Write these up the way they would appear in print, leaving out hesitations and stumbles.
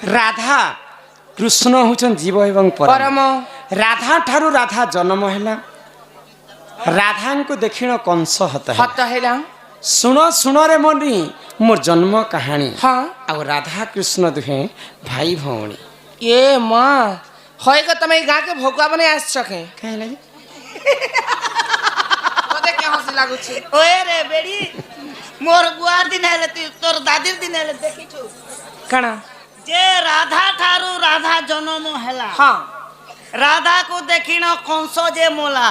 राधा कृष्ण होचन जीव एवं परम राधा ठारू राधा जन्म हैला राधा को देखिण कंस हत हैला सुन सुन रे मनी मोर जन्म कहानी हाँ आ राधा कृष्ण दुहे भाई भौणी ये माँ होएगा तमे गा के भोगवा बने आस सके काहे लागी तोते क्या हंसी लागु छी ओए रे बेड़ी मोर बुआर दिन हेले तोर दादीर दिन हेले देखिछु कणा जे राधा ठारू राधा जन्म हैला हाँ राधा को देखिन कंस जे मोला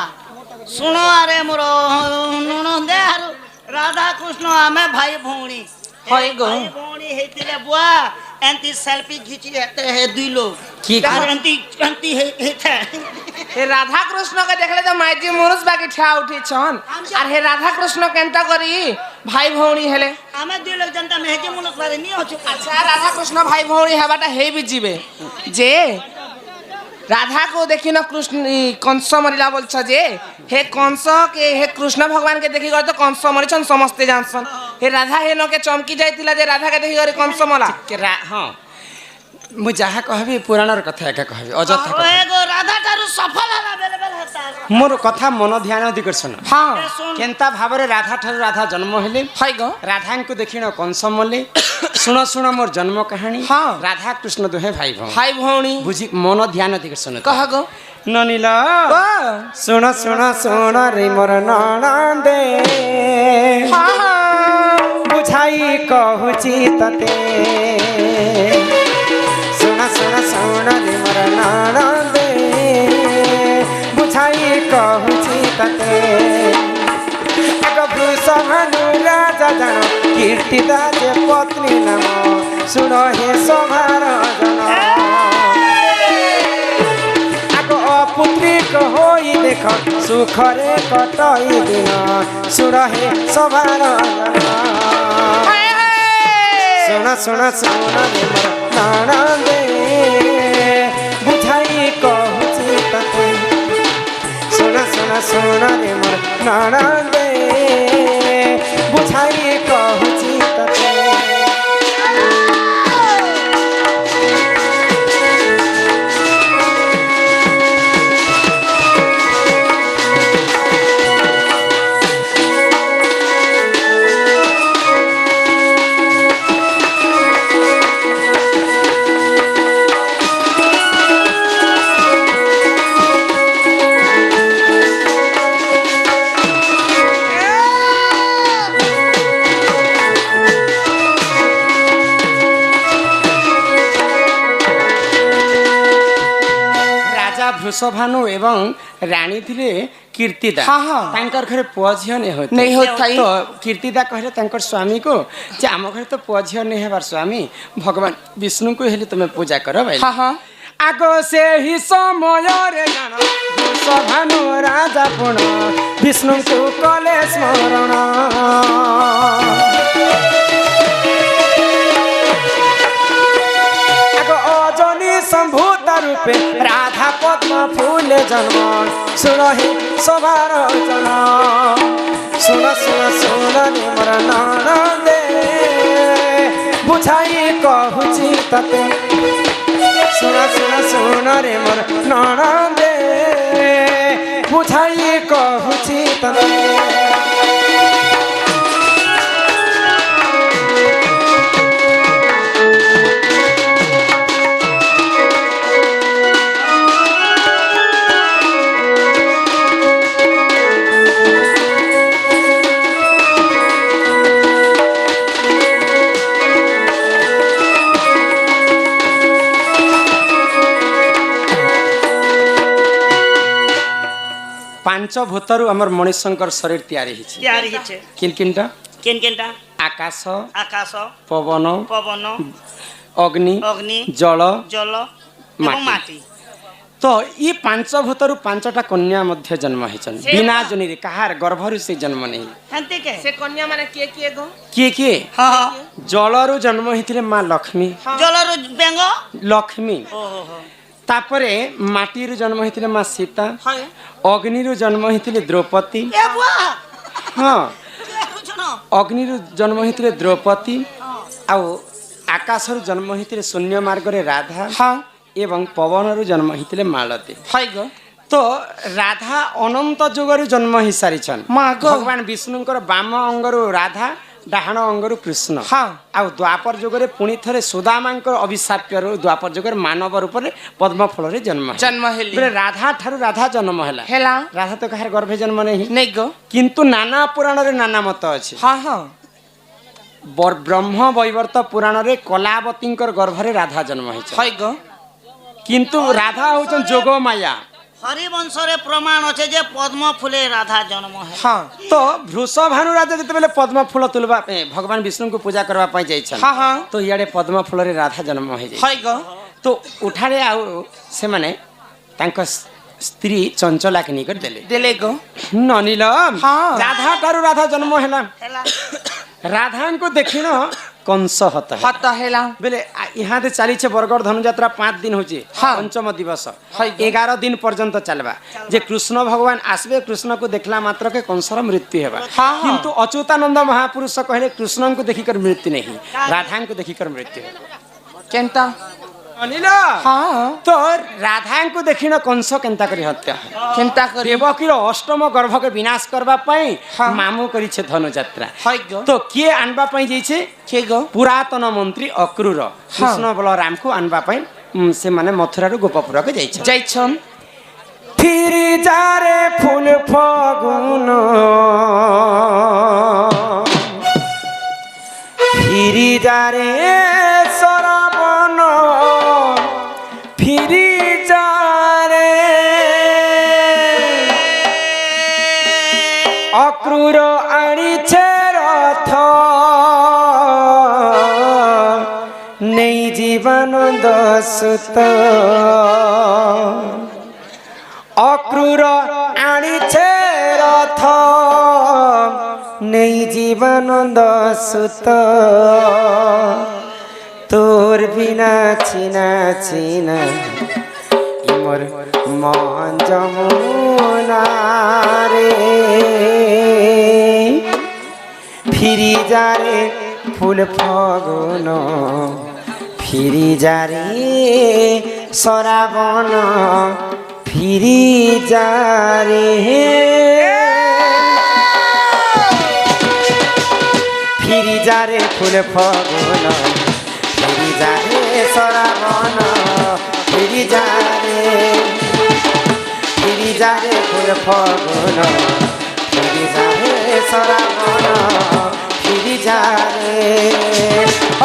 सुनो अरे मोर ननदे हारू राधा कृष्ण आमे भाई भौणी होय गो भाई भौणी हेतिले बुआ एंती सेल्फी खींची हेते हे दुई लोग की तार एंती एंती हेते हे राधा कृष्ण के देखले तो माइजी मनुष्य बाकी ठा उठी छन और हे राधा कृष्ण केनता करी भाई भौणी हेले आमे दुई लोग जनता मेहजे मुनस बारे नी होछु अच्छा राधा कृष्ण भाई भौणी हेबाटा हे भी जीवे जे राधा को देखी न कृष्ण कंस मरिला बोल जे हे कंस के हे कृष्ण भगवान के देखी गए तो कंस मरिछन समस्ते जानसन हे राधा हे न के चमकी जाइतिला जे राधा के देखी गरे कंस मला हाँ मु जहाँ कहबी पुराणर कथा एका कहबी अजथा कथा एगो राधा ठारू सफल हला बेले बेले हेता मोर कथा मन ध्यान दी करसन हाँ केनता भाबरे राधा ठारू राधा जन्म हेले हाय गो राधा को देखिण कंस मले सुन सुन मोर जन्म कहानी हाँ राधा कृष्ण दुहे भाई भौणी बुझी मन ध्यान दी करसन कह गो ननीला सुन सुन सुन रे मोर ननदे हाँ हाँ बुझाई कहूची तते सुन सुन सुन रे मोर ननदे बुझाई कहूची तते एक वृषभानु राजा जन कीर्तिदास पत्नी नाम सुन हे सभार जन पुत्रिक होई देख सुखरे कटई दिन सुन हे सभार सुन सुन सुन रे मोर ननदे बुझाई कहूची तते सुन सुन सुन रे मोर ननदे बुझाई कहूची तते वृषभानु एवं रानी थिले कीर्तिदा हाँ हाँ तांकर घरे पुआ झियो नहीं होता तो कीर्तिदा कहले तांकर स्वामी को जे आम घरे तो पुआ झियो नहीं हेबार स्वामी भगवान विष्णु को हेले तुम पूजा करो भाई हाँ हाँ आगो से ही समय रे जान वृषभानु राजा पुण विष्णु को कले स्मरण संभूत रूपे राधा पद्म फूल जन्म सुन हे सभार जन सुन सुन सुन रे मोर ननदे बुझाई कहूची तते सुन सुन सुन रे मोर ननदे बुझाई कहूची तते पांच भूतरु हमर मनुष्यंकर शरीर तैयारी हिछि तैयारी हिचे किनकिनटा केनकेनटा आकाश आकाश पवन पवन अग्नि अग्नि जल जल माटी। एवं माटी तो ये पांच भूतरु पांचटा कन्या मध्य जन्म हिचन बिना जनी रे कहार गर्भरु से जन्म नहीं हंती के से कन्या माने के गो के हां जलरु जन्म हिथिले मां लक्ष्मी जलरु बेंग लक्ष्मी ओहो तापरे माटीरु जन्म हिथिले मां सीता हां अग्निरु जन्म हिथिले द्रौपदी ए बुआ हां सुनो अग्निरु जन्म हिथिले द्रौपदी आउ ଆକାଶରୁ ଜନ୍ମ ହେଇଥିଲେ ଶୂନ୍ୟ ମାର୍ଗରେ ରାଧା ହଁ ଏବଂ ପବନରୁ ଜନ୍ମ ହେଇଥିଲେ ମାଳତୀ। ହାଇ ଗୋ ତ ରାଧା ଅନନ୍ତ ଯୁଗରୁ ଜନ୍ମ ହେଇସାରିଛନ୍। ମା ଗୋ। ଭଗବାନ ବିଷ୍ଣୁଙ୍କର ବାମ ଅଙ୍ଗରୁ ରାଧା, ଡାହାଣ ଅଙ୍ଗରୁ କୃଷ୍ଣ। ହଁ। ଆଉ ଦ୍ୱାପର ଯୁଗରେ ପୁଣି ଥରେ ସୁଦାମାଙ୍କର ଅଭିଶାପ୍ୟରୁ ଦ୍ୱାପର ଯୁଗରେ ମାନବ ରୂପରେ ପଦ୍ମ ଫଳରେ ଜନ୍ମ ହେଲା। ଜନ୍ମ ହେଲି ବୋଲେ ରାଧା ଠାରୁ ରାଧା ଜନ୍ମ ହେଲା। ହେଲା ରାଧା ତ କାହାର ଗର୍ଭେ ଜନ୍ମ ନାହିଁ। ନେଇ ଗୋ କିନ୍ତୁ ନାନା ପୁରାଣରେ ନାନା ମତ ଅଛି। ହଁ ହଁ ବ୍ରହ୍ମ ବୈବର୍ତ ପୁରାଣରେ କଲାବତୀଙ୍କର ଗର୍ଭରେ ରାଧା ଜନ୍ମ ହେଇଛି। ହାଇ ଗୋ କିନ୍ତୁ ରାଧା ହଉଛନ୍ତି ଯୋଗ ମାୟା। ହରିବଂଶରେ ପ୍ରମାଣ ଅଛି ଯେ ପଦ୍ମ ଫୁଲେ ରାଧା ଜନ୍ମ ହେଲା। ହଁ ତ ବୃଷଭାନୁ ରାଜା ଯେତେବେଳେ ପଦ୍ମ ଫୁଲ ତୁଲବା ପାଇଁ ଭଗବାନ ବିଷ୍ଣୁଙ୍କୁ ପୂଜା କରିବା ପାଇଁ ଯାଇଛନ୍ତି, ହଁ ହଁ ତ ଇଆଡେ ପଦ୍ମ ଫୁଲରେ ରାଧା ଜନ୍ମ ହେଇଯାଇଛି। ହାଇ ଗୋ ତ ଉଠାରେ ଆଉ ସେମାନେ ତାଙ୍କ ସ୍ତ୍ରୀ ଚଞ୍ଚଲାକେ ନେଇକରି ଦେଲେ। ଦେଲେ ଗୋ ନନିଲ ହଁ। ରାଧା ଠାରୁ ରାଧା ଜନ୍ମ ହେଲା। ହେଲା ରାଧାଙ୍କୁ ଦେଖିନ କଂସ ହତ ହେଲା। ହତ ହେଲା ବେଲେ ইহাদে চালিছে বরগড় ধনুযাত্রা 5 দিন হচ্ছে হ্যাঁ। পঞ্চম দিবস হয়। 11 দিন পর্যন্ত চালবা যে কৃষ্ণ ভগবান আসবে কৃষ্ণকে দেখলা মাত্রকে কংসর মৃত্যু হেবা হ্যাঁ। কিন্তু অচ্যুতানন্দ মহাপুরুষ কহিলে কৃষ্ণଙ୍କୁ ଦେଖିକর মৃত্যু নেই রাধাଙ୍କୁ ଦେଖିକর মৃত্যু হেবা। কেনতা অনিল হ্যাঁ তো রাধাଙ୍କୁ ଦେଖିନ কংস কেনতা করি হত্যা হয়। কেনতা করি দেবকীর অষ্টম গর্ভকে বিনাশ করবা পাই হ্যাঁ। মামু করিছে ধনুযাত্রা। হাই গো তো কিଏ আনবা পাই যাইছে কে গো পুরাতন মন্ত্রী অক্রূর কৃষ্ণ বলরামକୁ আনবা পাই ସେମାନେ ମଥୁରାରୁ ଗୋପପୁରକୁ ଯାଇଛନ୍ତି। যাইছন ফিরি যারে ফুল ফগুন ফিরি যারে সরাবন ফিরি যারে অক্রূর আনিছে রথ নেই জীবনন্দ সুত অক্রূর আনিছে রথ নেই জীবনন্দ সুত তোর বিনা চিনা চিনা মোর মন যমুনা রে ফিরি যারে ফুল ফগুন ফিরি যারে সরাবন ফিরি যারে ফিরি যারে ফুল ফগুন ফিরি যারে সরাবন ফিরি যারে ফুল ফগুন ফিরি যারে সরাবন ফিরি যারে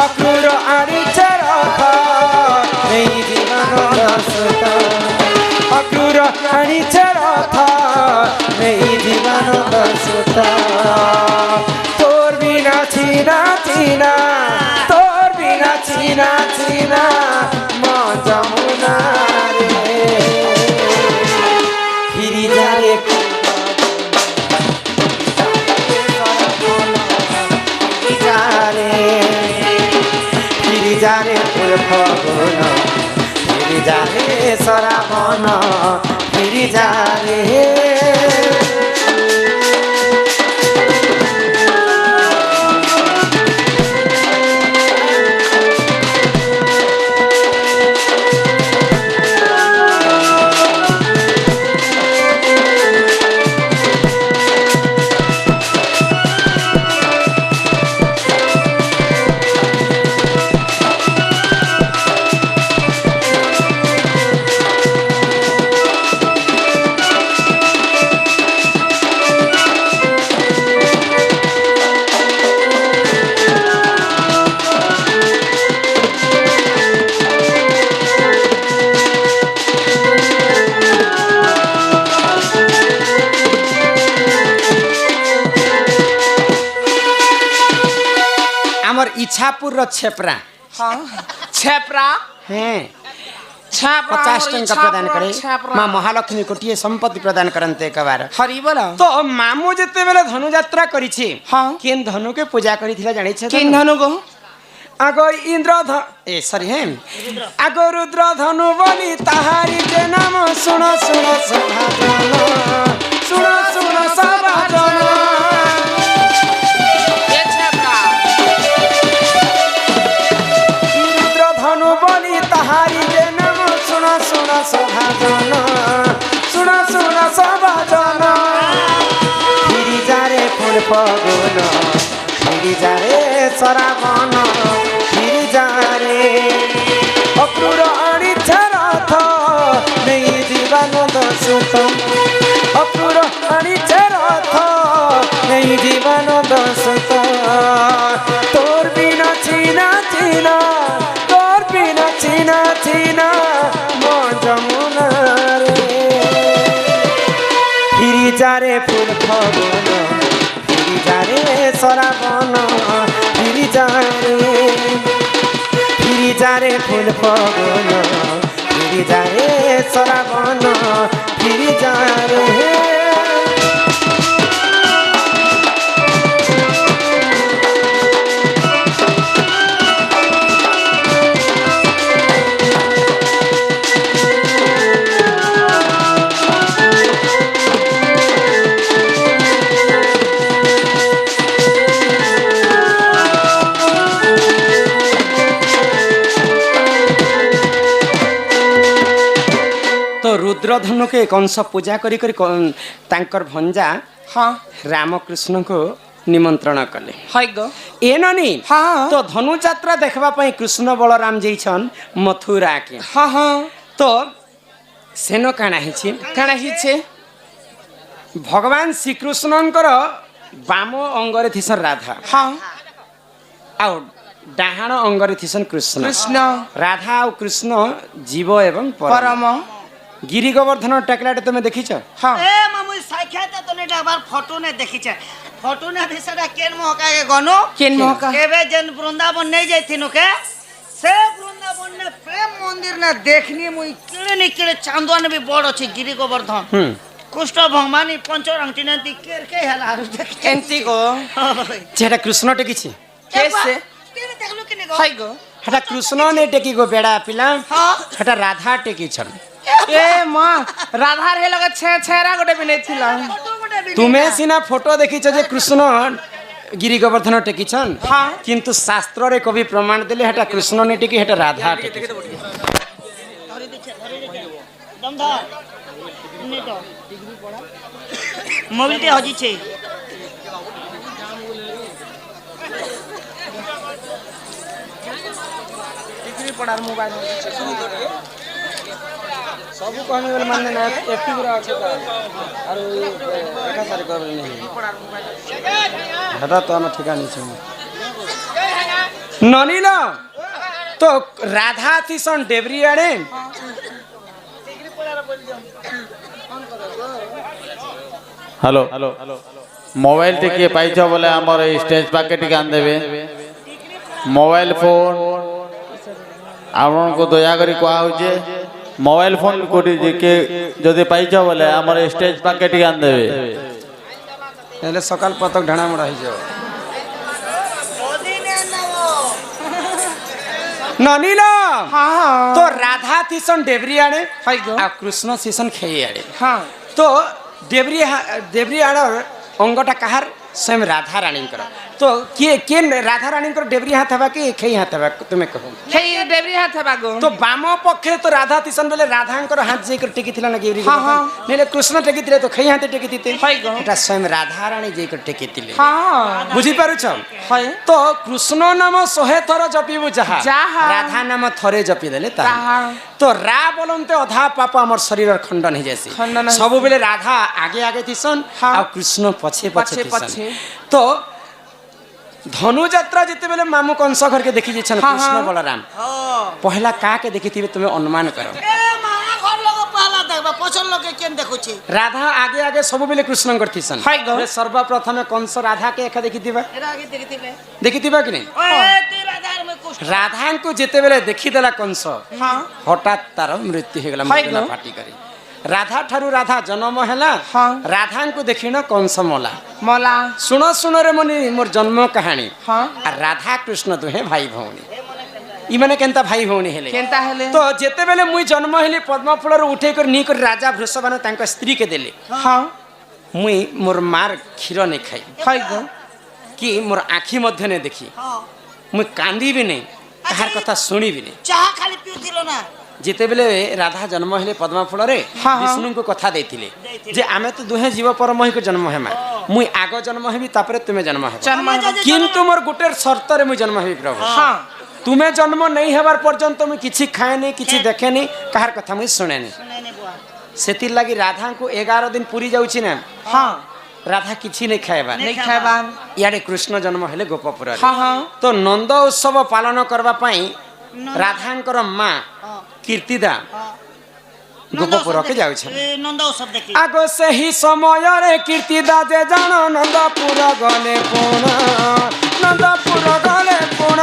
অক্রূর আনিছে রথ এই জীবন সুত অক্রূর আনিছে রথ এই জীবন সুত তোর বিনা চিনা চিনা তোর বিনা চিনা চিনা মা যমুনা রে ফিরি যারে ফিরি যারে ফুল ফগুন ফিরি যারে সরাবন ফিরি যারে इच्छापुर छेपरा हाँ छेपरा हैं छेपरा 50 टंका प्रदान करे माँ महालक्ष्मी कोटिए संपत्ति प्रदान करते एक बार हरी बोला तो मामू जिते बेले धनु यात्रा करी छी हाँ केन धनु के पूजा करी थिला जानि छे किन धनु को आगो इंद्र ए सॉरी हैं आगो रुद्र धनु बोली ताहारी के नाम सुनो सुनो सभाजन सुनो सुनो सभाजन ये छेपरा সভাজন শুণ শুণ সভাজন ফিরি যারে ফুল ফগুন ফিরি যারে সরাবন ফিরি যারে অক্রূর অনিচ্ছা রথ নেই জীবানন্দ সুত অক্রূর অনিচ্ছা রথ নেই জীবানন্দ সুত তোর বিনা চিনা চিনা তোর বিনা চিনা চিনা মন যমুনা রে ফিরি যারে ফুল ফগুন ফিরি যারে সরাবন ফিরি যারে ফুল ফগুন ফিরি যারে সরাবন ফিরি যারে तो रुद्रधनु के कंस पूजा करी करी तांकर भंजा हाँ रामकृष्ण को निमंत्रण कले है गो ए ननी हाँ। तो धनु यात्रा देखबा पई कृष्ण बलराम जैछन मथुरा के हाँ हाँ तो सेनो काना हिछि काना हिचे भगवान श्री कृष्णंकर बाम अंगरे थिसन राधा हाँ आ डाहाण अंगरे थिसन कृष्ण कृष्ण राधा और कृष्ण जीव एवं परम परम गिरी गोवर्धन टेकलाटे तुम देखिछ हाँ ए मामू साक्षात तो ने एक बार फोटो ने देखी छे फोटो ने भिसरा केन मोहका के गनो केन मोहका केबे जन वृंदावन नहीं जाइथिनु के से वृंदावन ने प्रेम मंदिर ने देखनी मुई किळे चांदवा ने भी बड़ अछि गिरी गोवर्धन कृष्ण भगवान पंचरंगटी ने दिकेर के हला एंती गो जेटा कृष्ण टेकिछि कैसे तेरे देखलु कि ने गो है गो हटा कृष्ण ने टेकी गो बेड़ा पिला हाँ। हटा राधा टेकी छन ए मां राधा रे लगे छेरा गोटे भी नहीं थिला फोटो गोटे भी तुम्हें सिना फोटो देखिछ जे कृष्ण गिरी गोवर्धन टेकी छन हाँ। किंतु शास्त्र रे कवि प्रमाण देले हटा कृष्ण ने टेकी हटा राधा टेकी धरी दे दमधार ने तो मोबाइल ते हजी छे डिग्री पढ़ार मोबाइल सब कहने वाले मानने ना एक्टिव रहा छै और एका सारे कर नहीं हटा तो हम ठिकानी छै ननीला तो राधा तिसन डेबरी आड़े हेलो मोबाइल टिके पाइछ बोले हमर स्टेज पाके टिके आन देबे मोबाइल फोन आपन को दया करी कोआ होजे मोबाइल फोन कोटी के जदि पाइछ बोले हमर स्टेज पाके टिके आन देबे हेले सकाल पतक ढाणा मड़ा ही जाओ ओदी ने नवो ननीला हाँ हाँ तो राधा तिसन डेबरी आड़े है गो आ कृष्ण तिसन खेई आड़े हाँ तो डेबरी आड़र अंगटा काहार स्वयं राधा रानी कर तो किए राधा रानी डेबरी हाथ हवा कि खेई हाथ हवा तुम्हें कहो हे डेबरी हाथ बागो तो बाम पक्षे तो राधा तिसन बेले राधांकर हाथ जेकर टेकी थिला ना गिरी हाँ, हाँ। नेले कृष्ण टेकी थिले तो खेई हाथ टेकी दिते है गो एटा स्वयं राधा रानी जेकर टेकी थिले हाँ बुझी पारुछ है तो कृष्ण नाम 100 थर जपिबु जहा जाहा। राधा नाम थरे जपि देले ता ताहा। तो रा बोलंते अधा पाप हमर शरीर खंडन हो जैसे खंडन हो सब बेले राधा आगे आगे थिसन हाँ। आ कृष्ण पछे पछे पछे पछे। थिसन तो धनु यात्रा जिते बेले मामू कंस घर के देखि जेछन हाँ, कृष्ण हाँ। बलराम हां पहला का के देखि थिबे तुम्हें अनुमान करो ए मां घर लोग पहला देखबा पछन लोग के केन देखु छी राधा आगे आगे सब बेले कृष्ण करथिसन है गो। सर्वप्रथम कंस राधा के एका देखि थिबा एरा आगे देखिथिले देखि थिबा कि नहीं ओए 3000 में कुछ राधा को जिते बेले देखि देला कंस हाँ हठात तार मृत्यु हो गला है मुंडा गो। फाटी करी राधा ठारू राधा जन्म हैला हाँ। राधा को देखिन कंस मला मला सुन सुन रे मनी मोर जन्म कहानी हाँ आ राधा कृष्ण दुहे भाई भौणी इ माने केनता भाई भौणी हेले केनता हेले तो जेते बेले मुई जन्म हेली पद्म फूल उठे कर नी कर राजा वृषभान तांका स्त्री के देले हाँ मुई मोर मार क्षीर नहीं खाई है गो कि मोर आँखी मध्य ने देखी हां मुई कांदी भी नहीं कहार कथा सुनी भी नहीं चाह खाली पिउथिलो ना যেতেবেলে রাধা জন্ম হলে পদ্মা ফুলরে হ্যাঁ। বিষ্ণুଙ୍କୁ কথা ଦେଇଥିଲେ যে ଆମେ ତ ଦୁହେଁ ଜୀବ ପରମହିକୁ ଜନ୍ମ ହେମା ମୁଇଁ ଆଗ ଜନ୍ମ ହେବି ତାପରେ ତୁମେ ଜନ୍ମ ହେବ জন্ম କିନ୍ତୁ ମୋର ଗୋଟେ ସର୍ତ୍ତରେ ମୁଇଁ ଜନ୍ମ ହେବି ପ୍ରଭୁ হ্যাঁ ତୁମେ ଜନ୍ମ ନେଇ ହେବାର ପର୍ଯ୍ୟନ୍ତ ମୁଇଁ କିଛି ଖାଏନି କିଛି ଦେଖେନି କାହାର କଥା ମୁଇଁ ଶୁଣେନି ଶୁଣେନି ବୁଆ ସେଥିର୍ ଲାଗି ରାଧାଙ୍କୁ 11 ଦିନ ପୁରୀ ଯାଉଛି ନା হ্যাঁ ରାଧା କିଛି ନେଇ ଖାଇବା নেই খাইবান ଇଆଡ଼େ କୃଷ୍ଣ ଜନ୍ମ ହେଲେ ଗୋପପୁରରେ হ্যাঁ হ্যাঁ ତ ନନ୍ଦ ଉତ୍ସବ ପାଳନ କରିବା ପାଇଁ ରାଧାଙ୍କର ମା କୀର୍ତ୍ତିଦା ଗୋପପୁରକେ ଯାଉଛନ୍ତି ନନ୍ଦ ଉତ୍ସବ ଦେଖି ଆଗ ସେହି ସମୟରେ କୀର୍ତ୍ତିଦା ଯେ ଜାଣ ନନ୍ଦପୁର ଗଲେ ପୁଣ ନନ୍ଦପୁର ଗଲେ ପୁଣ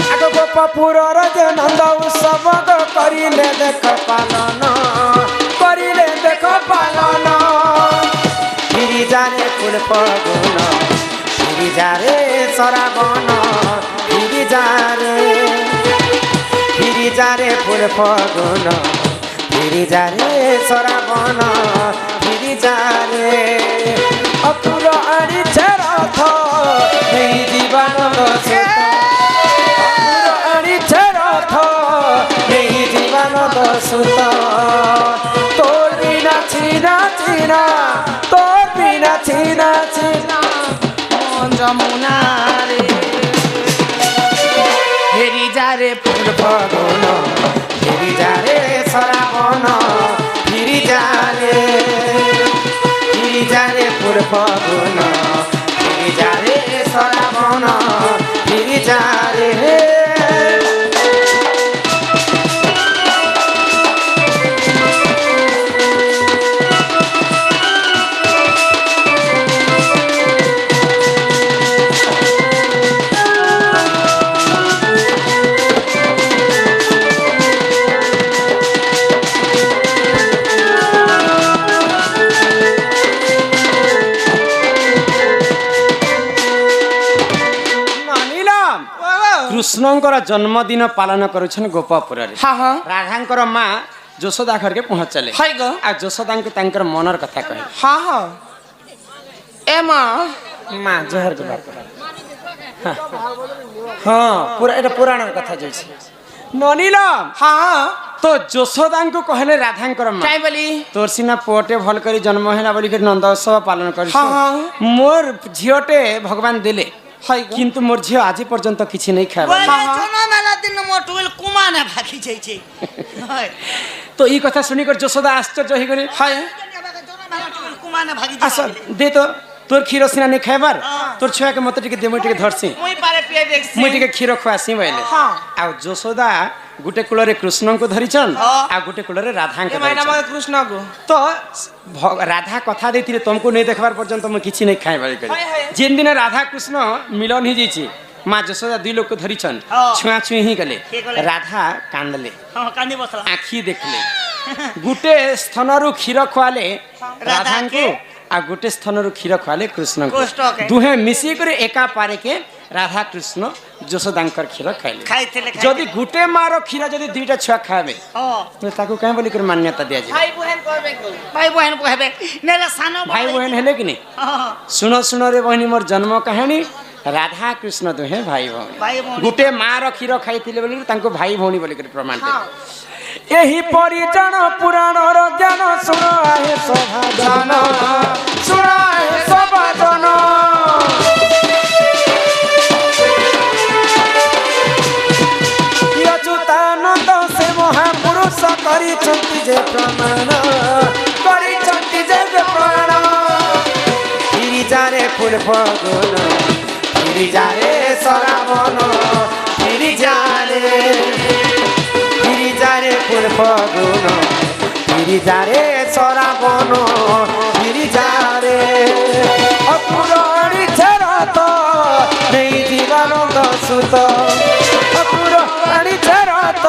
ଆଗ ଗୋପପୁରର ଯେ ନନ୍ଦ ଉତ୍ସବ କରିଲେ ଦେଖ ପାଲନ କରିଲେ ଦେଖ ପାଲନ ଗିରିଜାରେ ଫୁଲ ଫଗୁନ ଗିରିଜାରେ ସରାବନ গিরিজারে ফুল ফগুন গিরিজারে সরাবন গিরিজারে অপুর আনিছে রথ এই জীবন অপুর আনিছে রথ এই জীবন সুত তোর বিনা চিনা চিনা তোর বিনা চিনা চিনা যমুনা রে হেরি যারে ফুল ফগুন গিরিজারে সরাবন গিরিজারে গিরিজারে ফুল ফগুন গিরিজারে সরাবন গিরিজারে ମାନିଲାম କୃଷ୍ଣଙ୍କର ଜନ୍ମଦିନ ପାଳନ କରୁଛନ୍ ଗୋପପୁରରେ হ্যাঁ হ্যাঁ ରାଧାଙ୍କର ମା ଯଶୋଦା ଘରକେ ପହଞ୍ଚିଲେ হাই গো ଆଉ ଯଶୋଦାଙ୍କୁ ତାଙ୍କର ମନର କଥା କହିଲେ হ্যাঁ হ্যাঁ এ মা ମା ଜହର କୁ ବାପ ହଁ ପୁରା এটা ପୁରାଣର କଥା ଯାଉଛି ମାନିଲାମ হ্যাঁ হ্যাঁ তো যশোদাଙ୍କୁ କହିଲେ ରାଧାଙ୍କର ମା কাই বলি তোর সিনা পুଅଟେ ଭଲ କରି ଜନ୍ମ ହେଲା ବୋଲିକି ନନ୍ଦ ଉତ୍ସବ ପାଳନ କରିଛୁ ହଁ, ହଁ। ମୋର ଝିଅଟେ ଭଗବାନ ଦେଲେ হাই গো কিন্তু মোর ঝিও আজি পর্যন্ত কিছু নেই খাইবা জন্ম মেলা দিন মোর টুয়েল কুমানে ভাগি যাইছে তো এই কথা শুনি করে যশোদা আশ্চর্য হয়ে গেলে হাই জন্ম মেলা টুয়েল কুমানে ভাগি আস যাইছে দে তো তোর ক্ষীর সিনা নেই খাইবার তোর ছুয়াকে মতো টিকে দে মুই টিকে ধরছি মুই পারে পিয়ে দেখছি মুই টিকে ক্ষীর খুয়াসি বইলে হ্যাঁ। আর যশোদা গুটে কূଳରେ কৃষ্ণଙ୍କୁ ধরিছন হ্যাঁ। আর গুটে কূଳରେ রাধাଙ୍କୁ এ মাইনা ধরিছন মগে কৃষ্ণ গো তো রাধা কথা ଦେଇଥିଲେ ତମକୁ ନେଇ ଦେଖବାର ପର୍ଯ୍ୟନ୍ତ ମୁଁ କିଛି ନେଇ ଖାଇବାର କରି ହାଏ, ହାଏ। ଯେନ୍ ଦିନ ରାଧା କୃଷ୍ଣ ମିଲନ ହେଇଯାଇଛି ମା ଯଶୋଦା ଦୁଇ ଲୋକ ଧରିଛନ୍ ହଁ। ଛୁଆଁ ଛୁଇଁ ହିଁ ଗଲେ କିଏ ଗଲେ? ରାଧା କାନ୍ଦଲେ ହଁ କାନ୍ଦି ବସଲା ଆଖି ଦେଖିଲେ ଗୋଟେ ସ୍ଥାନରୁ କ୍ଷୀର ଖୁଆଲେ ରାଧାଙ୍କୁ ଆଉ ଗୋଟେ ସ୍ଥାନରୁ କ୍ଷୀର ଖୁଆଲେ କୃଷ୍ଣଙ୍କୁ କୃଷ୍ଣକେ। ଦୁହେଁ ମିଶିକରି ଏକା ପାରେକେ ରାଧା କୃଷ୍ଣ ଯଶୋଦାଙ୍କର କ୍ଷୀର ଖାଇଲେ ଖାଇଥିଲେ ଯଦି ଗୋଟେ ମାର କ୍ଷୀର ଯଦି ଦୁଇଟା ଛୁଆ ଖାଇବେ ହଁ ତାକୁ କାହିଁ ବୋଲିକରି ମାନ୍ୟତା ଦିଆଯିବ ভাই বহেন করবে গো ভাই বহেন কহবে নেলে সানো ভাই বহেন হেলে কি নি হ্যাঁ শুণ শুণ রে বহিনী মোর জন্ম কাহিনী রাধা কৃষ্ণ দুহে ভাই ভଉଣୀ ভাই ভଉଣୀ। গোটে মার କ୍ଷୀର ଖାଇଥିଲେ ବୋଲି ତାଙ୍କୁ ଭାଇ ଭଉଣୀ ବୋଲିକରି ପ୍ରମାଣ ଦେଲେ হ্যাঁ ଏହି ପରିଜନ ପୁରାଣର ଜ୍ଞାନ ଶୁଣ ଆହେ ସଭାଜନ ଶୁଣ ଆହେ ସଭାଜନ ଅଚ୍ୟୁତାନନ୍ଦ ସେ ମହାପୁରୁଷ କରିଛନ୍ତି ଯେ ପ୍ରମାଣ କରିଛନ୍ତି ଯେ ପ୍ରମାଣ ଗିରିଜାରେ ফুল ফগুন গিরিজারে সরাবন গিরিজারে গিরিজারে ফুল ফগুন গিরিজারে সরাবন গিরিজারে অপুর আনিছে রথ নেই জীবানন্দ সুত অপুর আনিছে রথ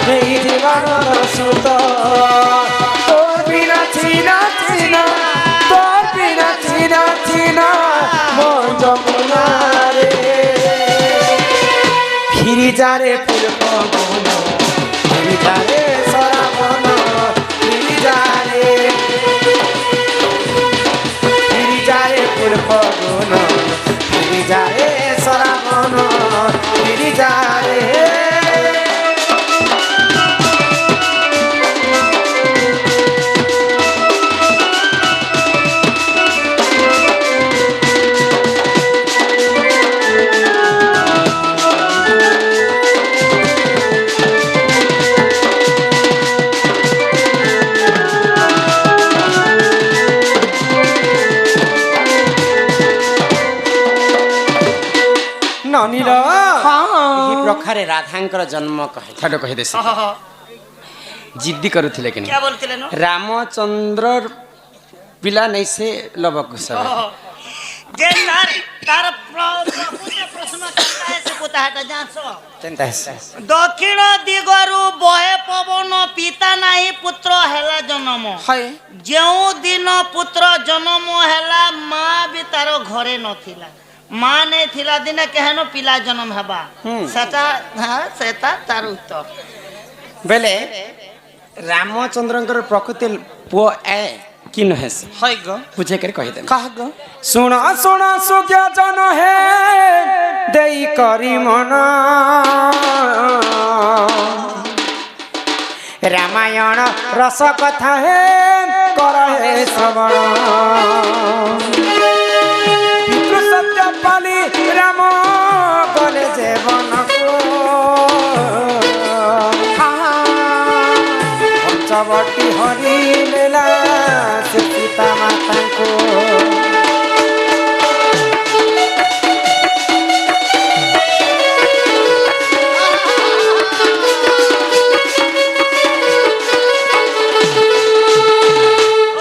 নেই জীবানন্দ সুত তোর বিনা চিনা চিনা তোর বিনা চিনা চিনা মন যমুনা রে গিরিজারে ফুল ফগুন গিরিজারে সরাবন গিরিজারে গিরিজারে ফুল ফগুন গিরিজারে সরাবন मन गिरी जाए ननील ଏହି ପ୍ରକାରେ ରାଧାଙ୍କର ଜନ୍ମ କଥାଟା କହିଦେ ସେ ଜିଦ୍ଦି କରୁଥିଲେ କି क्या बोलते नो ରାମଚନ୍ଦ୍ର ପିଲା ନେଇ ସେ ଲବକୁଶ जे तार प्रश्न करता है से कोता हटा जांसो କେନ୍ତା ହେସି दक्षिण दिगरु बहे पवन पिता नाही पुत्र हेला जन्म हाय ଯେଉଁ ଦିନ ପୁତ୍ର ଜନ୍ମ ହେଲା ମା ବି ତାର ଘରେ ନଥିଲା ମା ନେଇ ଥିଲା ଦିନେ କେହେନ ପିଲା ଜନ୍ମ ହେବା ସେଟା ତାର ଉତ୍ତର ବେଲେ ରାମଚନ୍ଦ୍ରଙ୍କର ପ୍ରକୃତି ପୁଅ ଏ କି ନୁହେଁ ସେ हाय गो ବୁଝେଇ କରି କହିଦେଲେ कह गो ଶୁଣ ଶୁଣ ସୁଖ୍ୟ ଜନ ହେ ଦେଇ କରି ମନ ରାମାୟଣ ରସ କଥା ହେ କର ହେ ଶ୍ରବଣ ପିତୃ ସତ୍ୟ ପାଲି ରାମ ଗଲେ ଜୀବନକୁ ପଞ୍ଚବଟୀ ହରି লীলা ସେ ସୀତା ମାତାଙ୍କୁ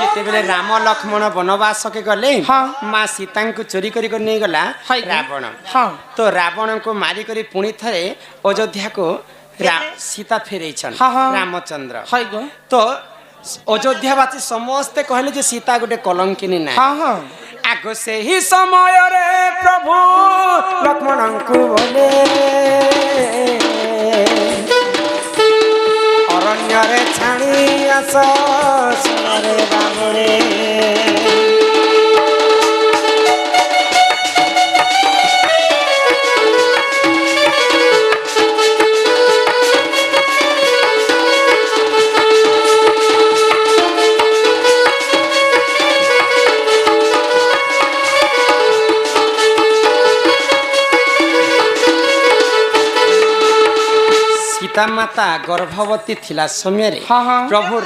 ଯେତେବେଳେ ରାମ ଲକ୍ଷ୍ମଣ ବନବାସକେ ଗଲେ ମା ସୀତାଙ୍କୁ ଚୋରି କରି ନେଇ ଗଲା ରାବଣ ତ ରାବଣଙ୍କୁ ମାରିକରି ପୁଣି ଥରେ ଅଯୋଧ୍ୟାକୁ ସୀତା ଫେରେଇଛନ୍ ରାମଚନ୍ଦ୍ର हाय गो ତ ଅଯୋଧ୍ୟାବାସୀ ସମସ୍ତେ କହିଲେ ଯେ ସୀତା ଗୋଟେ କଲଙ୍କିନୀ ନାହିଁ ଆଗ ସେହି ସମୟରେ ପ୍ରଭୁ ଲକ୍ଷ୍ମଣଙ୍କୁ ବୋଲେ ଅରଣ୍ୟରେ ଛାଣି ଆସ ସୁନରେ ବାବୁରେ ସୀତା ମାତା ଗର୍ଭବତୀ ଥିଲା ସମୟରେ ପ୍ରଭୁ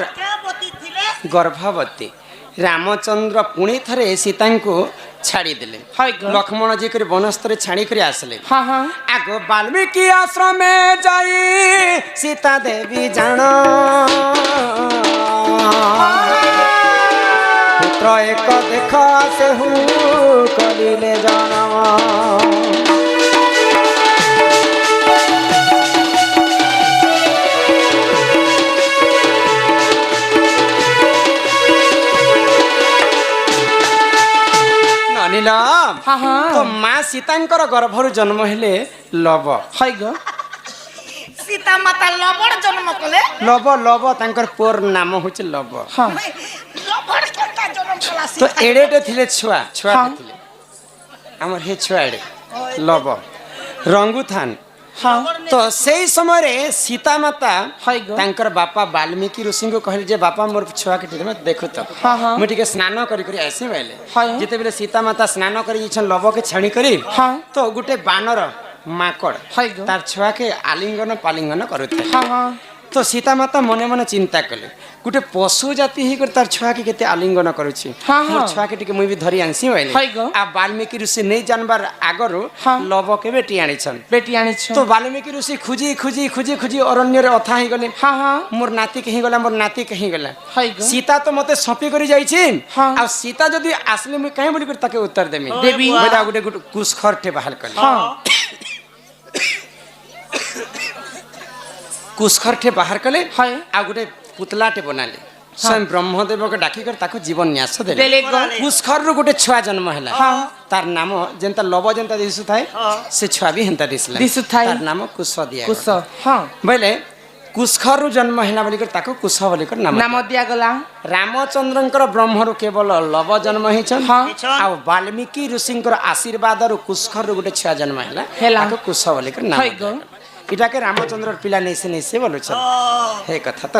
ଗର୍ଭବତୀ ରାମଚନ୍ଦ୍ର ପୁଣି ଥରେ ସୀତାଙ୍କୁ ଛାଡ଼ିଦେଲେ ଲକ୍ଷ୍ମଣ ଜି କରି ବନସ୍ତରେ ଛାଡ଼ିକରି ଆସିଲେ ଆଗ ବାଲ୍ମୀକି ଆଶ୍ରମେ ଯାଇ ସୀତା ଦେବୀ ଜାଣ ପୁତ୍ର ଏକ ଦେଖ ସେହୁ କରିଲେ ଜନମ ତ ମା ସୀତାଙ୍କର ଗର୍ଭରୁ ଜନ୍ମ ହେଲେ ଲବ हाय गो सीता माता लबड़ जन्म कले ଲବ ଲବ ତାଙ୍କର ପୁଅର ନାମ ହଉଛି ଲବ लबड़ केता जन्म कला ତ ଏଡେଟେ ଥିଲେ ଛୁଆ ଥିଲେ ଆମର ହେ ଛୁଆ ଏଡେ ଲବ ରଙ୍ଗୁଥାନ ତ ସେଇ ସମୟରେ ସୀତା ମାତା ତାଙ୍କର ବାପା ବାଲ୍ମୀକି ଋଷିଙ୍କୁ କହିଲେ ଯେ ବାପା ମୋର ଛୁଆକେ ଟିକେ ଦେଖୁ ତ ମୁଁ ଟିକେ ସ୍ନାନ କରି କରି ଆସି ବୋଇଲେ ଯେତେବେଳେ ସୀତା ମାତା ସ୍ନାନ କରି ଯାଇଛନ୍ ଲବକେ ଛାଣି କରି ତ ଗୋଟେ ବାନର ମାକଡ଼ ତାର ଛୁଆକେ ଆଲିଙ୍ଗନ ପାଲିଙ୍ଗନ କରୁଥାଏ ତ ସୀତା ମାତା ମନେ ମନେ ଚିନ୍ତା କଲେ ଗୋଟେ ପଶୁ ଜାତି ହେଇକରି ତାର ଛୁଆକେ କେତେ ଆଲିଙ୍ଗନ କରୁଛି ମୋ ଛୁଆକେ ଟିକେ ମୁଇଁ ବି ଧରି ଆଣିସି ବୋଇଲେ ଆଉ ବାଲ୍ମୀକି ଋଷି ନେଇ ଜାନବାର ଆଗରୁ ଲବକେ ବେଟି ଆଣିଛନ୍ ତ ବାଲ୍ମୀକି ଋଷି ଖୁଜି ଖୁଜି ଖୁଜି ଖୁଜି ଅରଣ୍ୟରେ ଅଥା ହେଇଗଲେ ମୋର ନାତି କେହି ଗଲା ମୋର ନାତି କେହି ଗଲା ସୀତା ତ ମତେ ସପି କରି ଯାଇଛି ଆଉ ସୀତା ଯଦି ଆସିଲେ ମୁଇଁ କାହିଁ ବୋଲି କରି ତାକେ ଉତ୍ତର ଦେମି ଦେବି ଗୋଟେ ଗୋଟେ କୁସ୍ଖରଟେ ବାହାର କଲେ कुस्खरटे बाहर कले आ गोटे पुतलाटे बनाले स्वयं ब्रह्मदेव के डाकिकर ताको जीवन न्यास देले कुस्खर रु गोटे छुआ जन्म हैला तार नाम जेंता लव जेंता दिसु थाए से छुआ भी हेंता दिसला तार नाम कुश दिया कुश हां बोले କୁଶରୁ ଜନ୍ମ ହେଲା ବୋଲିକରି ତାକୁ କୁଶ ବୋଲିକରି ନାମ ନାମ ଦିଆଗଲା। ରାମଚନ୍ଦ୍ରଙ୍କର ବ୍ରହ୍ମରୁ କେବଳ ଲବ ଜନ୍ମ ହେଇଛନ୍ ହଁ। ଆଉ ବାଲ୍ମୀକି ଋଷିଙ୍କର ଆଶୀର୍ବାଦରୁ କୁଶରୁ ଗୋଟେ ଛୁଆ ଜନ୍ମ ହେଲା ହେଲା। ତାକୁ କୁଶ ବୋଲିକରି ନାମ ହଇଗୋ। ଏଟାକେ ରାମଚନ୍ଦ୍ରର ପିଲା ନେଇसे ବୋଲୁଛନ୍ ହେ କଥା ତ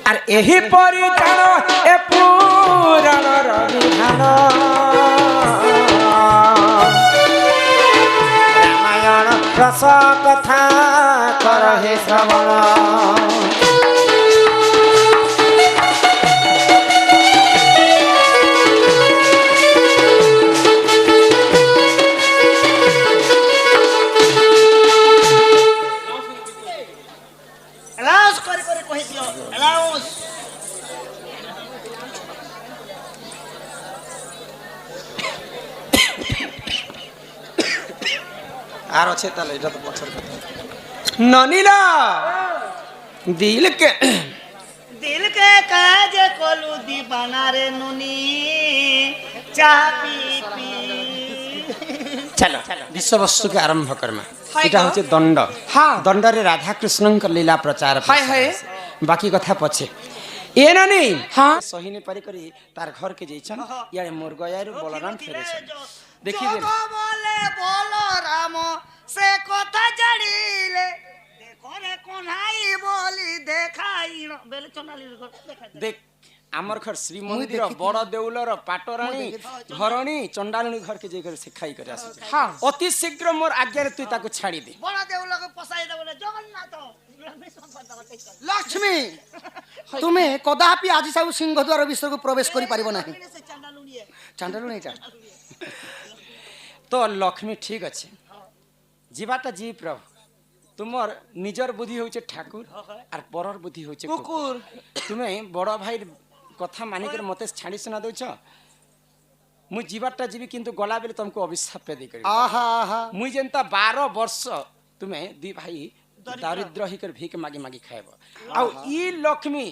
ଆର୍ ଏହି ପରି ଜାଣ ଏ ପୁରାଣର ବିଧାନ ରାମାୟଣ ରସ କଥା କର ହେ ଶ୍ରବଣ এলাউস করে করে কহিদিও এলাউস আর আছে তাহলে এটা তো পছর কথা ননিলা দিল কে দিল কে কাজ কলু দিবানা রে নুনি চা পি পি চলো বিষয়বস্তুকে আরম্ভ করমা হাই এটা গো। হচ্ছে দণ্ড হ্যাঁ। দণ্ডরে রাধাকৃষ্ণଙ୍କ লীলা প্রচার হাই হাই। বাকি কথা পছে এ নানি হ্যাঁ। সহিনী পারি করি তার ঘরকে যাইছন ইয়ারে মুরগয়ারু বলরাম ফেরেছেন দেখি যোগ বলে বলো রাম সে কথা জানিলে দেখো রে কোনাই বলি দেখাই বেলে চন্ডালির ঘর দেখাই দেখ আমার ঘর শ্রীমন্দির বড় দেউলর পাটরাণী ঘরণী চন্ডালিনী ঘরকে যাই করে শিখাই করে আসছে হ্যাঁ। অতি শীঘ্র মোর আজ্ঞারে তুই তাকে ছাড়ি দে বড় দেউলকে পসাই দেব বলে জগন্নাথ ଲକ୍ଷ୍ମୀ ତୁମେ କଦାପି ଆଜି ସବୁ ସିଂହ ଦ୍ୱାର ଭିତରକୁ ପ୍ରବେଶ କରିପାରିବ ନାହିଁ ସେ ଚାଣ୍ଡାଲୁଣିଏ ଚାଣ୍ଡାଳୁ ଏଇଟା তো লক্ষ্মী ঠিক আছে ଯିବାଟା জি প্রভু তোমার নিজর বুদ্ধি হচ্ছে ঠাকুর আর পরর বুদ্ধি হচ্ছে কুকুর তুমি বড় ভাইর কথা মানিকর মতে ছাড়ি শোনা দৌছ মু ଯିବାଟା ଯିବି কিন্তু গলা বেলে তোমাকে অভিশাপ পেদি করি ଆହା ଆହା মুই যেনতা 12 বর্ষ তুমি দি ভাই দারিদ্র হিকর ভিক মাগি মাগি খাইব আউ ই লক্ষ্মী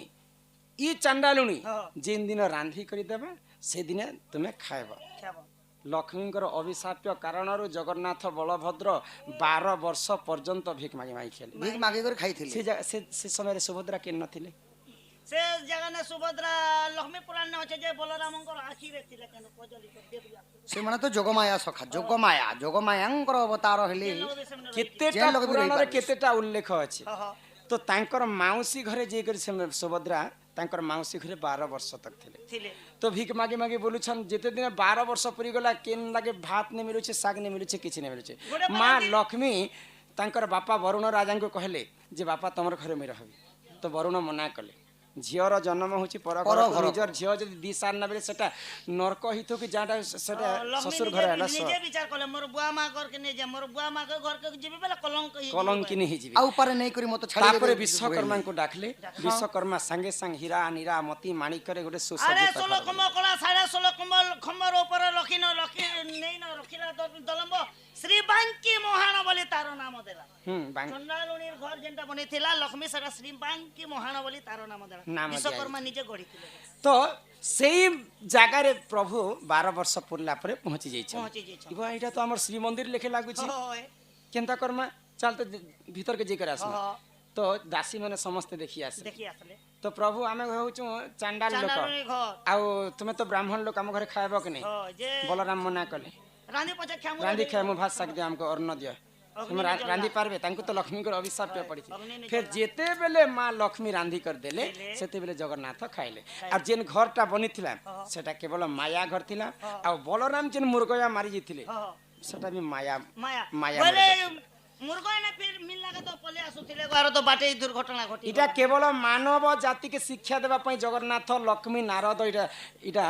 ই চান্ডালুনি যেন দিন রান্ধি করে দেবে সেদিনে তুমি খাইব লক্ষ্মীঙ্কর অভিশাপ্য কারণରୁ জগন্নাথ বলভদ্র 12 ବର୍ଷ পর্যন্ত ভিক মাগি মাগি খেলে ଭିକ ମାଗି କରି ଖାଇଥିଲେ সে সময় সুভদ্রা কেন নথিলে সে জায়গানে সুভদ্রা লক্ষ্মী পুরাণ আছে যে বলরামঙ্কর আখিরে ଥିଲେ কেন কজলি দেবুয়া ସେମାନେ ତ ଯୋଗମାୟା ସଖା ଯୋଗମାୟାଙ୍କର ଅବତାର ହେଲେ কেতেটা জেন লোক বি পুরাণরে রহিপারে। কেতেটা উল্লেখ আছে তো তাঙ্কর মাউসী ঘরে যে করে সুভদ্রা তাঙ্কর মাউসী ঘরে 12 ବର୍ଷ তক ଥିଲେ ଥିଲେ তো ভিক মাগি মাগি বলুছন যেতে দিনে 12 ବର୍ଷ পুরি গলা কেন লাগে ভাত নে মিলুছে শাক নে মিলুছে কিছু নে মিলুছে মা লক্ষ্মী তাঙ্কর বাপা বরুণ রাজাঙ্কু কহলে যে বাপা তোমার ঘরে মুই রহবি তো বরুণ মনা কলে ঝিওর জন্ম হচ্ছে পর ঘর নিজর ঝিও যদি দি সার না বেলে সেটা নরক হিত কি যাটা সেটা শ্বশুর ঘরে হলা নিজে বিচার কলে মোর বুয়া মা ঘরকে নিয়ে যা মোর বুয়া মা ঘরকে ଯିବି বেলা কলঙ্ক কলঙ্কিনী হয়ে ଆଉ ଉପରେ ନେଇକରି ମତେ ଛାଡି তারপরে বিশ্বকর্মাଙ୍କୁ ডাকলে বিশ্বকর্মা সাঙ্গে সাঙ্গ হীরা নীরা মতি মাণিক্যরে গোটে আরে সুসজ্জিত ষোলো করলে। কমল কলা সাড়ে ষোলো কমল খম্বর উপরে লক্ষিন নেই না রখিলা দলম্ব শ্রী বাঙ্কি মহান বলি তার নাম দেলা চন্ডালুনির ঘর যেটা বনেছিলা লক্ষ্মী সেটা শ্রী বাঙ্কি মহান বলি তার নাম দেলা নাম বিশ্বকর্মা নিজে গড়িଥିଲେ তো সেই জায়গায় প্রভু 12 ବର୍ଷ পুরলা পরে পৌঁছি যাইছে পৌঁছি যাইছে। এটা তো আমার শ্রীমন্দির লেখে লাগুছি হয় কেনতা কর্মা চাল তো ভিতরকে যে করে আসবে হ্যাঁ। তো দাসী মানে সমস্ত দেখি আসে দেখি আসলে তো প্রভু আমি হউছু চান্ডাল লোক চান্ডালুনি ঘর আউ তুমি তো ব্রাহ্মণ লোক আম ঘরে খাইব কি নাই হয় যে বলরাম মনা কলে রাঁধি পচে খামু রাঁধি খাই মু ভাত শাক দিও আমको অন্ন দিও তুমি রাঁধি পারবে তাঙ্কু তো লক্ষ্মীଙ୍କର অভিশাপ পড়িছে ফের যেতে বেলে মা লক্ষ্মী রাঁধি কর দেলে সেতে বেলে জগন্নাথ খাইলে আর যেন ঘরটা বনিছিলা সেটা কেবল মায়া ঘর থিলা আর বলরাম যেন মুরগয়া মারি জিଥିଲେ সেটা বি মায়া মায়া মায়া বলে মুরগা না ফির মিল্লাকে তো পলে আসুଥିଲେ ঘর তো বাটে দুর্ঘটনা ঘটি এটা কেবল মানব জাতিকে শিক্ষা দেবা পাই জগন্নাথ লক্ষ্মী নারদ এটা এটা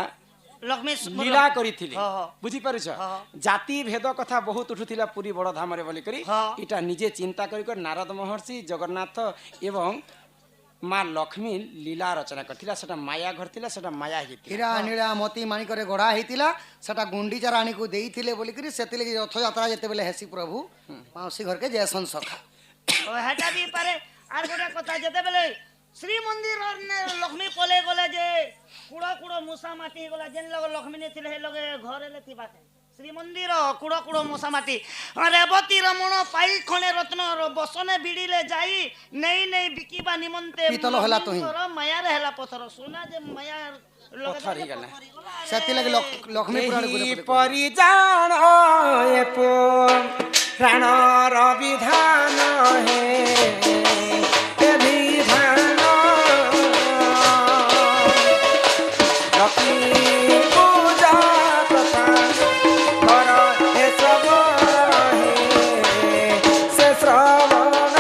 লক্ষ্মী লীলা করিଥିଲେ হ্যাঁ, হ্যাঁ। বুঝি পারুছ হ্যাঁ। জাতি ভেদ কথা বহুত উঠুଥିଲା পুরী বড় ধামরে বলি করি হ্যাঁ। এটা নিজে চিন্তা করি করে নারদ মহর্ষি জগন্নাথ এবং মা লক্ষ্মী লীলা রচনা করছিলা সেটা মায়া ঘর ଥିଲା সেটা মায়া ହେଇଥିଲା ହୀରା ନୀଳା ମୋତି ମାଣିକରେ ଗଢ଼ା ହେଇଥିଲା ସେଟା ଗୁଣ୍ଡିଚା ରାଣୀକୁ ଦେଇଥିଲେ ବୋଲିକିରି ସେଥିଲାଗି ରଥଯାତ୍ରା ଯେତେବେଳେ ହେସି ପ୍ରଭୁ ମାଉସୀ ଘରକେ ଜୟସନ୍ ସଖା ও হেটা বি পারে আর গোটা কথা যেতে বেলে শ্রী মন্দির লক্ষ্মী পলে গলে যে কুড়ো কুড়ো মুসা মাটি গলা যেন লগে লক্ষ্মী নে ଥିଲେ হে লগে ঘরে লে থিবাতে ଶ୍ରୀମନ୍ଦିର କୁଡ଼ କୁଡ଼ ମଶାମାଟି ରେବତୀ ରମଣ ପାଇ ଖଣେ ରତ୍ନ ବସନେ ବିଡ଼ିଲେ ଯାଇ ନେଇ ନେଇ ବିକିବା ନିମନ୍ତେ ପିତଲ ହେଲା ତୁହି। ମାୟାରେ ହେଲା ପଥର ସୁନା ଯେ ମାୟା ପଥର ହେଇଗଲା। ସେଥିଲାଗି ଲକ୍ଷ୍ମୀ ପୁରାଣ ଏହି ପରି ଜାଣ ଏ ପ୍ରାଣର ବିଧାନ ହେ ଏ ବିଧାନ ଲକ୍ଷ୍ମୀ ପୂଜା କଥା କର ଏ ଶ୍ରବଣ ହେ ସେ ଶ୍ରବଣ।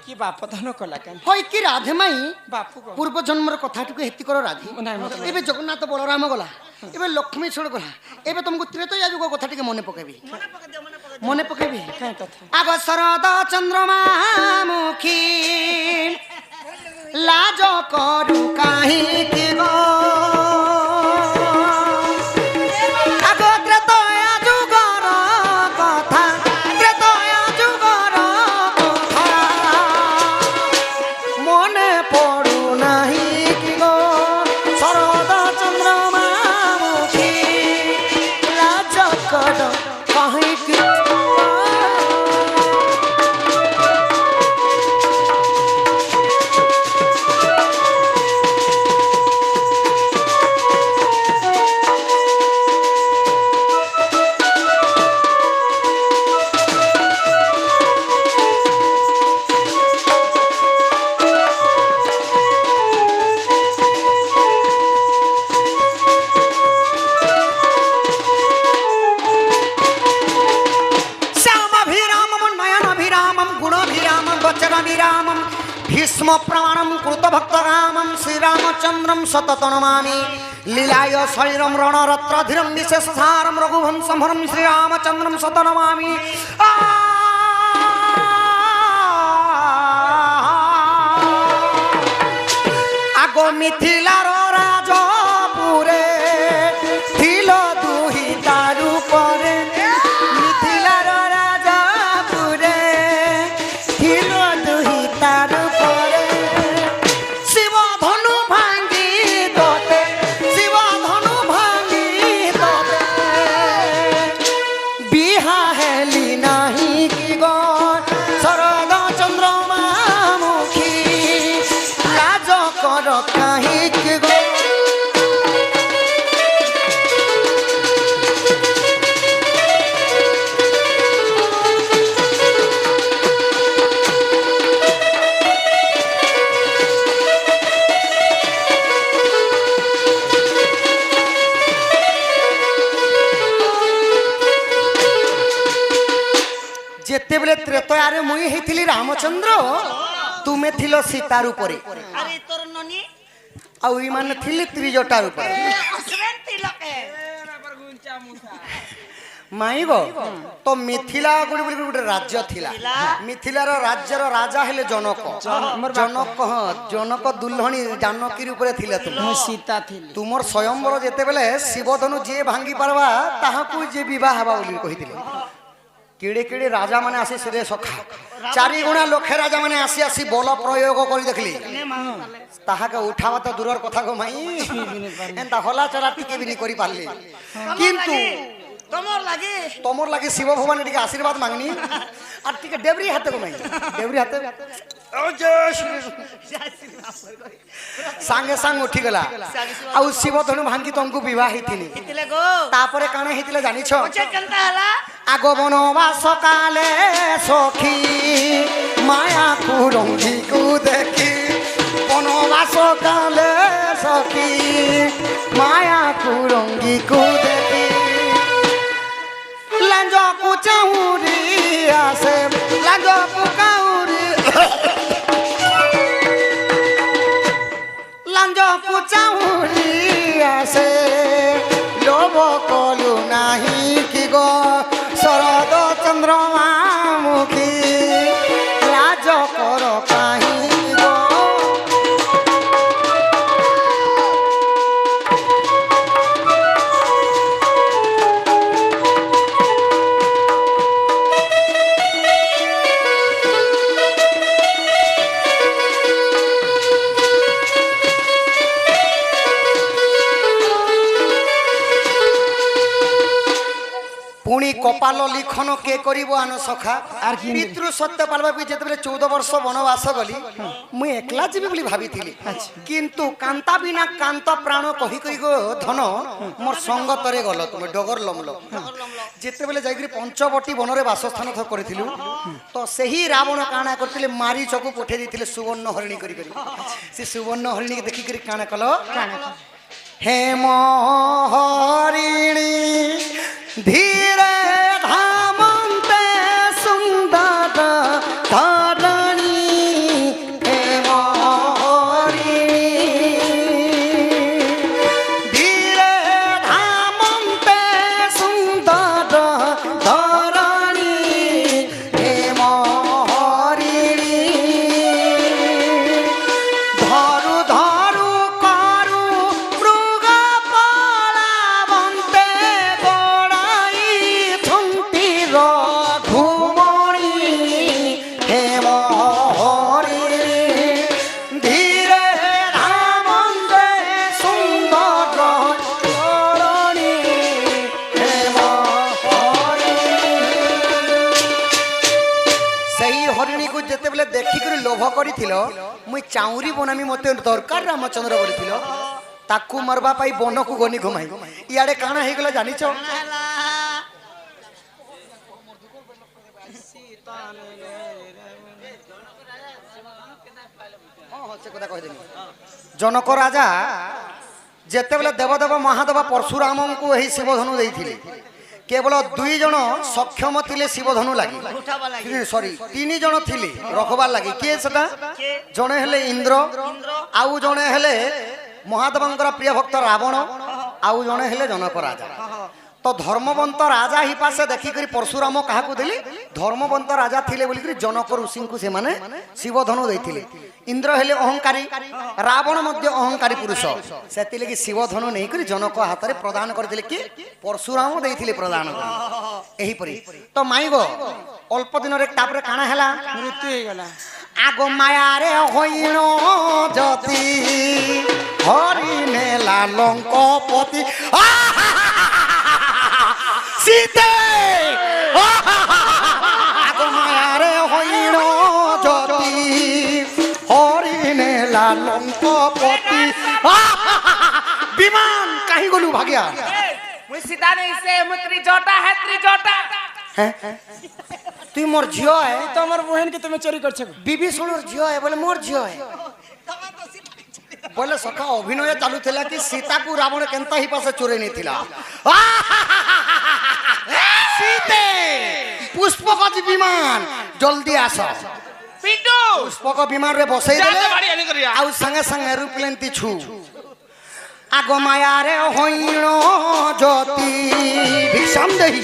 কি বাপ ধন কলা কেন হয় কি রাধে মাই বাপু কহ। পূর্ব জন্মর কথাটিকে হেতি কর রাধে ନାଇଁ, ମତେ এবে জগন্নাথ বলরাম গলা এবে লক্ষ্মী ছোড় গলা এবে তোমাকে ত্রেতয়া যুগ কথাটিকে মনে পকাবি মনে পকাবি কাই কথা আগ শরদ চন্দ্রমা মুখী লাজ করু কাহিকি গো আগ ত্রেতয়া যুগর কথা ত্রেতয়া যুগর কথা মনে পড়ু নাহি কি গো শরদ চন্দ্রমা মুখী লাজ কর কাহিকি श्यामभिरामं गुणाभिरामं वचनाभिरामं भीष्म प्रमाणं कृतभक्तरामं श्रीरामचन्द्रं सततनमामि लीलाय शरीरं रणरत्रधीरं विशेषसारं रघुवंशमहरं श्रीरामचन्द्रं सतनमामि আগো মিথিলার রাজপুরে ছিল দুহি তার উপরে মিথিলার রাজপুরে ছিল দুহি তার উপরে শিব ধনু ভাঙ্গি দতে শিব ধনু ভাঙ্গি দতে বিহা হেলি নাহি কি গো শরদ চন্দ্রমা মুখী লাজ কর কাহিকি গো যেতেবেলে ত্রেতয়ারে মুই হইছিলি রামচন্দ্র তুমি থিল সীতার উপরে আরে তোর ননি ଆଉ ଏମାନେ ଥିଲେ ତ୍ରିଜଟାର ଉପରେ ହସବେନ୍ ତିଲକେ ମାଇ ଗো ତ ମିଥିଲା ଗୋଟେ ରାଜ୍ୟ ଥିଲା ମିଥିଲାର ରାଜ୍ୟର ରାଜା ହେଲେ ଜନକ ଜନକ ହଁ ଜନକ ଦୁଲ୍ହଣୀ ଜାନକୀ ଉପରେ ଥିଲେ ତୁମ ମୁଁ ସୀତା ଥିଲି ତୁମର ସ୍ୱୟଂବର ଯେତେବେଳେ ଶିବଧନୁ ଯିଏ ଭାଙ୍ଗି ପାରବା ତାହାକୁ ଯିଏ ବିବାହ ହେବା ବୋଲି କହିଥିଲେ କେଡ଼େ କେଡ଼େ ରାଜା ମାନେ ଆସି ସେ ସଖା ଚାରିଗୁଣା ଲକ୍ଷେ ରାଜା ମାନେ ଆସି ଆସି ବଳ ପ୍ରୟୋଗ କରି ଦେଖିଲେ ତାହାକେ ଉଠାବା ତ ଦୂରର କଥା ଗো ମାଇ ଏନ୍ତା ହଲା ଚଲା ଟିକେ ବି ନି କରି ପାରିଲେ କିନ୍ତୁ ତମର ଲାଗି ଶିବ ଭଗବାନ ଟିକେ ଆଶୀର୍ବାଦ ମାଗନି আর টিকে ডেবরি হাতে গো মাই ডেবরি হাতে ও জয় শ্রী সাঙ্গে সাঙ্গ উঠি গলা আউ শিব ধনু ভাঙ্গি তঙ্কু বিবাহ হইতিনি হিতিলে গো তারপরে কানে হইতিলে জানিছ ওচে কেনতা হলা আগো বনবাস কালে সখী মায়া কুরঙ্গি কু দেখি বনবাস কালে সখী মায়া কুরঙ্গি কু দেখি লাঞ্জ কুচাউরি আসে লাঞ্জ কুকাউরি লাঞ্জ কুচাউরি আসে লোভ কলু নাহি কি গো শরদ চন্দ্রমা মুখী লাজ কর কাহি গো কপাল লিখন কে করিব আন সখা আর পিতৃ সত্য পালবা পি যেতবেলে 14 বর্ষ বনবাস গলি মুই একলা যাবি বলি ভাবিଥିଲି কিন্তু কান্তা বিনা কান্ত প্রাণ কহি করি গো ধন মোর সঙ্গতরে গল তুমি ডগর লমল যেতবেলে যাইকরি পঞ্চবটী বনরে বাসস্থান করিছিলু তো সেই রাবণ কাଣା করতিলে মারি চকু পঠে দিছিলে সুবর্ণ হরিণী করি করি সে সুবর্ণ হরিণী দেখি করি কাଣା কল হেম হরিণী ধীরে ধামন্তে সুন্দর ধরণী হেম হরিণী ধীরে ধামন্তে সুন্দর ধরণী হেম হরিণী ধরু ধরু করু মৃগ পলাবন্তে গোড়াই থুন্তির ঘুমণি হেম হরিণী ধীরে ধামন্তে সুন্দর ধরণী হেম হরিণী সেই হরিণীকে যেতবেলে দেখিকি লোভ করিছিল মুই চাউরি বনামি মতে দরকার রামচন্দ্র বলিছিল তাকু মারবা পাই বনকু গনি ঘুমাই ইয়াড়ে কাଣା হইগলা জানিছ জনক রাজা যেতবেলে দেবদেব মহাদেব পরশুরামଙ୍କୁ ଏହି ଶିବଧନୁ ଦେଇଥିଲେ କେବଳ 2 ଜଣ ସକ୍ଷମ ଥିଲେ ଶିବଧନୁ ଲାଗି ସରି 3 ଜଣ ଥିଲେ ରଖବାର ଲାଗି କିଏ ସେଟା ଜଣେ ହେଲେ ଇନ୍ଦ୍ର ଆଉ ଜଣେ ହେଲେ ମହାଦେବଙ୍କର ପ୍ରିୟ ଭକ୍ତ ରାବଣ ଆଉ ଜଣେ ହେଲେ ଜନକ ରାଜା ତ ଧର୍ମବନ୍ତ ରାଜା ହି ପାଶେ ଦେଖିକରି ପରଶୁରାମ କାହାକୁ ଦେଲେ ଧର୍ମବନ୍ତ ରାଜା ଥିଲେ ବୋଲିକରି ଜନକ ଋଷିଙ୍କୁ ସେମାନେ ଶିବଧନୁ ଦେଇଥିଲେ ଇନ୍ଦ୍ର ହେଲେ ଅହଙ୍କାରୀ ରାବଣ ମଧ୍ୟ ଅହଙ୍କାରୀ ପୁରୁଷ ସେଥିଲାଗି ଶିବଧନୁ ନେଇକରି ଜନକ ହାତରେ ପ୍ରଦାନ କରିଥିଲେ କି ପରଶୁରାମ ଦେଇଥିଲେ ପ୍ରଦାନ କରି ଏହିପରି ତ ମାଇଗ ଅଳ୍ପ ଦିନରେ ତାପରେ କାଣା ହେଲା ମୃତ୍ୟୁ ହେଇଗଲା আগ মায়ারে হইণ যতি হরিণে লালঙ্কপতি সীতে আগ মায়ারে হইণ যতি হরিণে লালঙ্কপতি বিমান কাহি গলু ভাগিয়া মুই সিধা নেই সে মুই ত্রিজটা है ত্রিজটা তুই মোর ঝিও है তোমার বহেন কে তুমি চোরি করছো বিভীষণর ঝিও है बोले मोर झियो है बोले सखा अभिनय चालू थिला कि सीता को रावण केनता ही पासे चोरे नहीं थिला सीते पुष्पक विमान जल्दी आस पिंटू पुष्पक विमान रे बसई जा देले बाड़ी आनी करिया आउ संगे संगे एरोप्लेन ती छु आग माया रे होइण ज्योति भिक्षाम देहि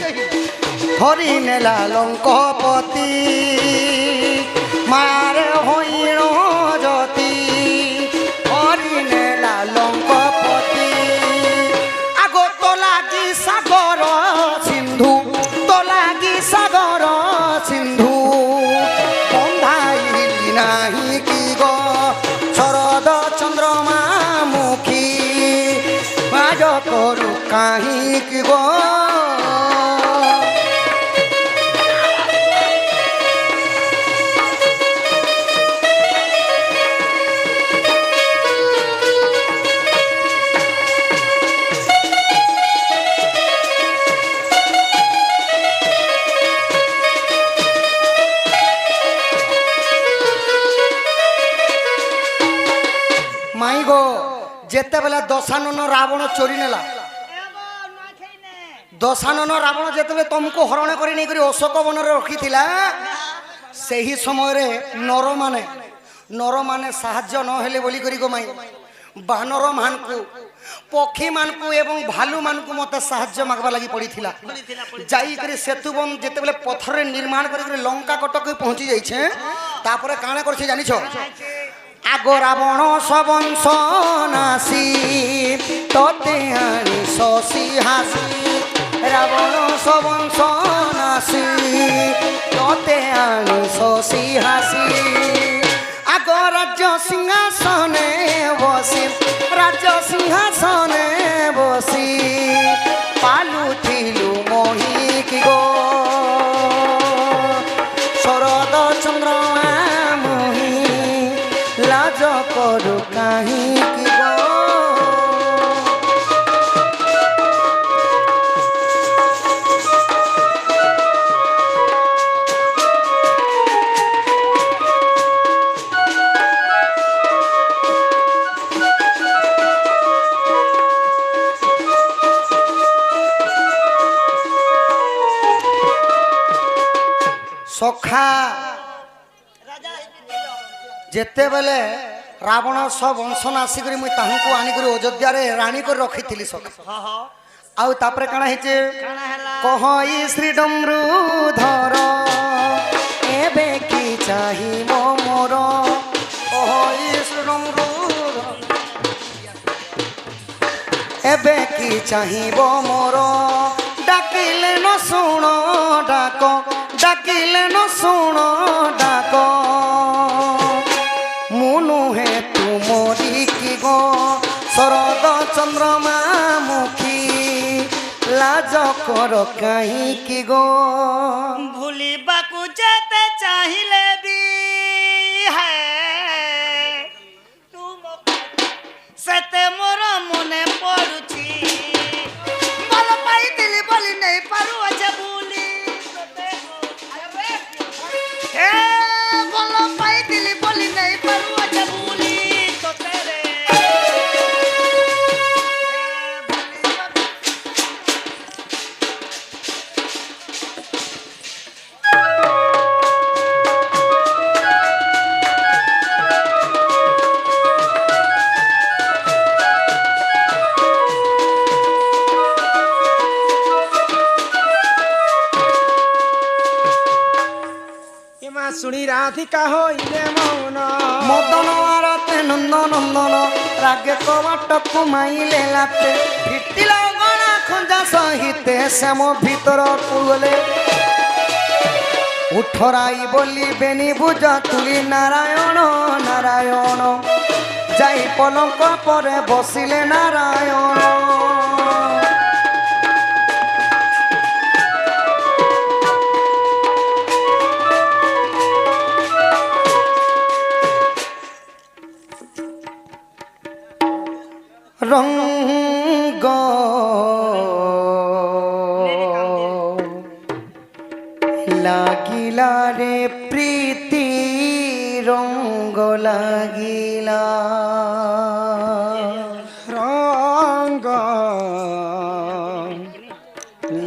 हरिणे लालंकपति माया रे होइण ज्योति हरिणे लालंकपति आग तो लागी सागर सिंधु तो लागी सागर सिंधु बंधाई नाही की गो शरद चंद्रमा मुखी बाज करू काहीं की गो माई गो जेते बेला दशानन रावण चोरी नेला दशानन रावण जेते तुमको हरण कर नहीं करी अशोक वन रखी सही समय रे नर माने साहाय्य न हेले बोली करी गो माई बानर मान को पक्षी मान को एवं भालू मान को मते साहाय्य मागवा लगी पड़ी थिला जाई करी सेतु बन जेते बेले पत्थर रे निर्माण करी लंका कटक पहुंची जाई छे तापरे काणे करछे जानि छो आग रावण सबंश नासी तोते आनी शशि हासी रावण सबंश नासी तोते आनी शशि हासी आग राज्य सिंहासने बसी राज्य सिंहासने बसी पालुथिलु मोही কি গো শরদ চন্দ্রমা মোহি লাজ করু কাহিকি গো সখা যেতেবেলে রাবণ সব বংশন আসিকি মুই তাহু আনিকি অযোধ্যারে রানী করে রখিলি সখা আউ তাপরে কাଣା হয়েছে কহই শ্রী ডমরু ধর এবে কি চাহিব মোর কহই শ্রী ডমরু এবে কি চাহিব মোর ডাকিলে ন শুণ ডাক ডাকিলে ন শুণ ডাক মুনুহে তুমরি কি গো শরদ চন্দ্রমা মুখী লাজ কর কাহিকি গো ভুলিବାକୁ যেতে চাহিলে ବି ସେତେ ମୋର ମନେ ପଡୁଛି ଭଲ ପାଇଥିଲି ବୋଲି ନେଇ ପାରୁଅଛେ ଭୁଲି ଏ ଭଲ ପାଇଥିଲି ବୋଲି ନେଇ ପାରୁଅଛେ ଭୁଲି ତୋତେ ରେ শুনি রাধিকা হইলে মৌন মদন আরতে নন্দ নন্দন রাগে কবাটকু মাইলে লাতে ফিটিল গণা খঞ্জা সহিতে শ্যাম ভিতর কুলে উঠরাই বলি বেনি বুঝ তুলি নারায়ণ নারায়ণ যাই পলঙ্ক পরে বসিলে নারায়ণ রঙ্গ লাগিলা রে প্রীতি রঙ্গ লাগিলা রঙ্গ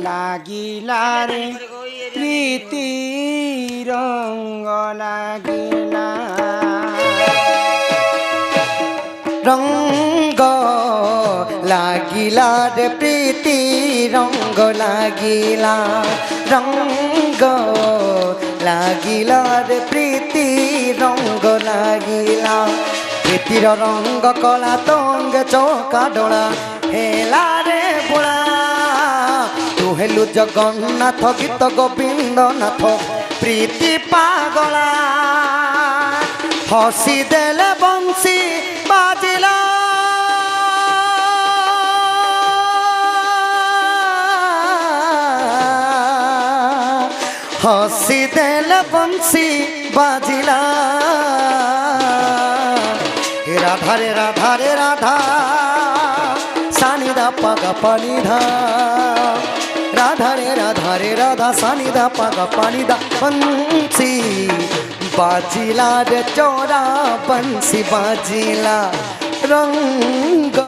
লাগিলা রে প্রীতি রঙ্গ লাগিলা রঙ্গ লাগিলা রে প্রীতি রঙ্গ লাগিলা রঙ্গ লাগিলা রে প্রীতি রঙ্গ লাগিলা প্রীতির রঙ্গ কলা তঙ্গে চৌকা ডোলা হেলা রে বোলা তু হেলু জগন্নাথ গীত গোবিন্দ নাথ প্রীতি পাগলা হসি দেলে বংশী বাজিলা হসি দেলে বংশী বাজিলা রাধা রে রাধা রে রাধা সানিদা পাগা পানিধা রাধা রে রাধা সানিদা পাগা পানিদা বংশী বাজিলা রে চোরা বংশী বাজিলা রঙ্গ